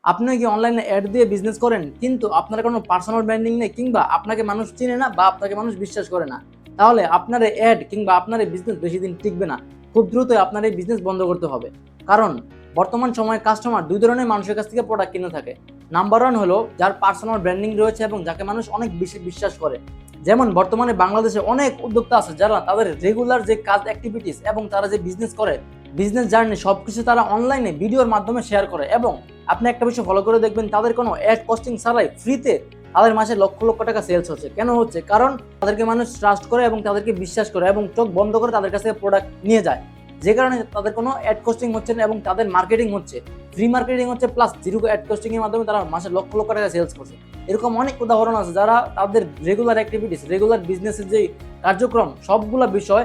আপনি কি অনলাইনে অ্যাড দিয়ে বিজনেস করেন কিন্তু আপনার কোনো পার্সোনাল ব্র্যান্ডিং নেই কিংবা আপনাকে মানুষ চিনে না বা আপনাকে মানুষ বিশ্বাস করে না, তাহলে আপনার এই অ্যাড কিংবা আপনার এই বিজনেস বেশি দিন টিকবে না। খুব দ্রুতই আপনার এই বিজনেস বন্ধ করতে হবে। কারণ বর্তমান সময়ে কাস্টমার দুই ধরনের মানুষের কাছ থেকে প্রোডাক্ট কিনে থাকে। নাম্বার ওয়ান হলো যার পার্সোনাল ব্র্যান্ডিং রয়েছে এবং যাকে মানুষ অনেক বেশি বিশ্বাস করে। যেমন বর্তমানে বাংলাদেশে অনেক উদ্যোক্তা আছে যারা তাদের রেগুলার যে কাজ অ্যাক্টিভিটিস এবং তারা যে বিজনেস করে, বিজনেস জার্নি সবকিছু তারা অনলাইনে ভিডিওর মাধ্যমে শেয়ার করে। এবং আপনি একটা বিষয় ফলো করে দেখবেন, তাদের কোনো অ্যাড কস্টিং ছাড়াই ফ্রিতে তাদের মাসে লক্ষ লক্ষ টাকা সেলস হচ্ছে। কেন হচ্ছে? কারণ তাদেরকে মানুষ ট্রাস্ট করে এবং তাদেরকে বিশ্বাস করে এবং চোখ বন্ধ করে তাদের কাছে প্রোডাক্ট নিয়ে যায়, যে কারণে তাদের কোনো অ্যাড কস্টিং হচ্ছে না এবং তাদের মার্কেটিং হচ্ছে, ফ্রি মার্কেটিং হচ্ছে, প্লাস জিরো অ্যাড কস্টিং এর মাধ্যমে তারা মাসে লক্ষ লক্ষ টাকা সেলস করছে। এরকম অনেক উদাহরণ আছে যারা তাদের রেগুলার অ্যাক্টিভিটিস, রেগুলার বিজনেসের যে কার্যক্রম সবগুলো বিষয়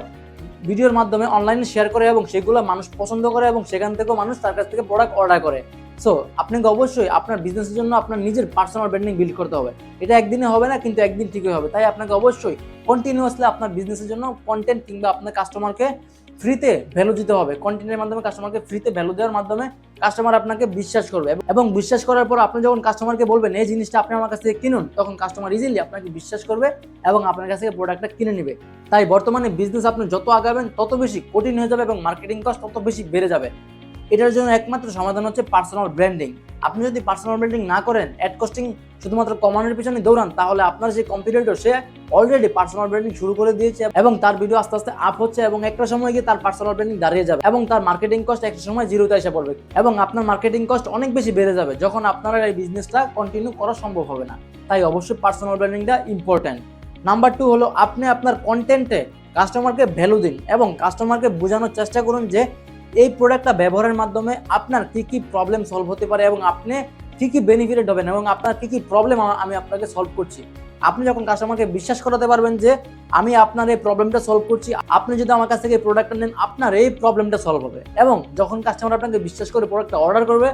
ভিডিওর মাধ্যমে অনলাইনে শেয়ার করে এবং সেগুলো মানুষ পছন্দ করে এবং সেখান থেকেও মানুষ তার কাছ থেকে প্রোডাক্ট অর্ডার করে। সো আপনাকে অবশ্যই আপনার বিজনেসের জন্য আপনার নিজের পার্সোনাল ব্র্যান্ডিং বিল্ড করতে হবে। এটা একদিনে হবে না, কিন্তু একদিন ঠিকই হবে। তাই আপনাকে অবশ্যই কন্টিনিউয়াসলি আপনার বিজনেসের জন্য কন্টেন্ট কিংবা আপনার কাস্টমারকে ফ্রিতে ভ্যালু দিতে হবে। কন্টেন্টের মাধ্যমে কাস্টমারকে ফ্রিতে ভ্যালু দেওয়ার মাধ্যমে কাস্টমার আপনাকে বিশ্বাস করবে এবং বিশ্বাস করার পর আপনি যখন কাস্টমারকে বলবেন এই জিনিসটা আপনি আমার কাছ থেকে কিনুন, তখন কাস্টমার ইজিলি আপনাকে বিশ্বাস করবে এবং আপনার কাছ থেকে প্রোডাক্টটা কিনে নেবে। তাই বর্তমানে বিজনেস আপনি যত আগাবেন তত বেশি কঠিন হয়ে যাবে এবং মার্কেটিং কস্ট তত বেশি বেড়ে যাবে। এটার জন্য একমাত্র সমাধান হচ্ছে পার্সোনাল ব্র্যান্ডিং। আপনি যদি পার্সোনাল ব্র্যান্ডিং না করেন, অ্যাড কস্টিং শুধুমাত্র কমানোর পিছনে দৌড়ান, তাহলে আপনার যে কম্পিটিটর সে অলরেডি পার্সোনাল ব্র্যান্ডিং শুরু করে দিয়েছে এবং তার ভিডিও আস্তে আস্তে আপ হচ্ছে এবং একটা সময় গিয়ে তার পার্সোনাল ব্র্যান্ডিং দাঁড়িয়ে যাবে এবং তার মার্কেটিং কস্ট একটা সময় জিরোতে এসে পড়বে এবং আপনার মার্কেটিং কস্ট অনেক বেশি বেড়ে যাবে, যখন আপনার এই বিজনেসটা কন্টিনিউ করা সম্ভব হবে না। তাই অবশ্যই পার্সোনাল ব্র্যান্ডিংটা ইম্পর্টেন্ট। নাম্বার টু হলো আপনি আপনার কন্টেন্টে কাস্টমারকে ভ্যালু দিন এবং কাস্টমারকে বোঝানোর চেষ্টা করুন যে এই প্রোডাক্টটা ব্যবহারের মাধ্যমে আপনার কি কি প্রবলেম সলভ হতে পারে এবং আপনি কি কি বেনিফিটেড হবেন এবং আপনার কি কি প্রবলেম আমি আপনাকে সলভ করছি। আপনি যখন কাস্টমারকে বিশ্বাস করাতে পারবেন যে আমি আপনার এই প্রবলেমটা সলভ করছি, আপনি যদি আমার কাছ থেকে প্রোডাক্টটা নেন আপনার এই প্রবলেমটা সলভ হবে। এবং যখন কাস্টমার আপনাকে বিশ্বাস করে প্রোডাক্টটা অর্ডার করবে,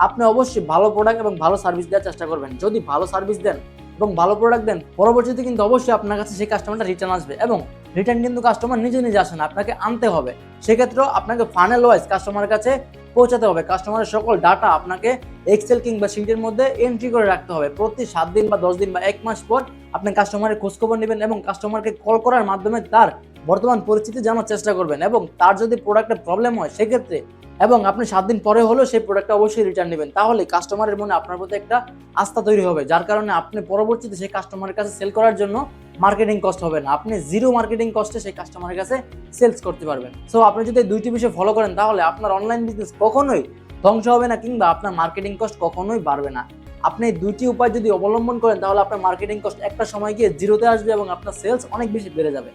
আপনি অবশ্যই ভালো প্রোডাক্ট এবং ভালো সার্ভিস দেওয়ার চেষ্টা করবেন। যদি ভালো সার্ভিস দেন এবং ভালো প্রোডাক্ট দেন, পরবর্তীতে কিন্তু অবশ্যই আপনার কাছে সেই কাস্টমারটা রিটার্ন আসবে এবং রিটার্ন কিন্তু কাস্টমার নিজে নিজে আসে না, আপনাকে আনতে হবে। সেক্ষেত্রেও আপনাকে ফানেল ওয়াইজ কাস্টমারের কাছে পৌঁছাতে হবে। কাস্টমারের সকল ডাটা আপনাকে এক্সেল কিংবা শিটের মধ্যে এন্ট্রি করে রাখতে হবে। প্রতি 7 দিন বা 10 দিন বা 1 মাস পর আপনি কাস্টমারের খোঁজখবর নেবেন এবং কাস্টমারকে কল করার মাধ্যমে তার বর্তমান পরিস্থিতি জানার চেষ্টা করবেন এবং তার যদি প্রোডাক্টের প্রবলেম হয় সেক্ষেত্রে এবং আপনি 7 দিন পরে হলেও সেই প্রোডাক্টটা অবশ্যই রিটার্ন নেবেন। তাহলে কাস্টমারের মনে আপনার প্রতি একটা আস্থা তৈরি হবে, যার কারণে আপনি পরবর্তীতে সেই কাস্টমারের কাছে সেল করার জন্য মার্কেটিং কস্ট হবে না, আপনি জিরো মার্কেটিং কস্টে সেই কাস্টমারের কাছে সেলস করতে পারবেন। সো আপনি যদি দুইটি বিষয় ফলো করেন তাহলে আপনার অনলাইন বিজনেস কখনোই ধ্বংস হবে না কিংবা আপনার মার্কেটিং কস্ট কখনোই বাড়বে না। আপনি এই দুইটি উপায় যদি অবলম্বন করেন তাহলে আপনার মার্কেটিং কস্ট একটা সময় গিয়ে জিরোতে আসবে এবং আপনার সেলস অনেক বেশি বেড়ে যাবে।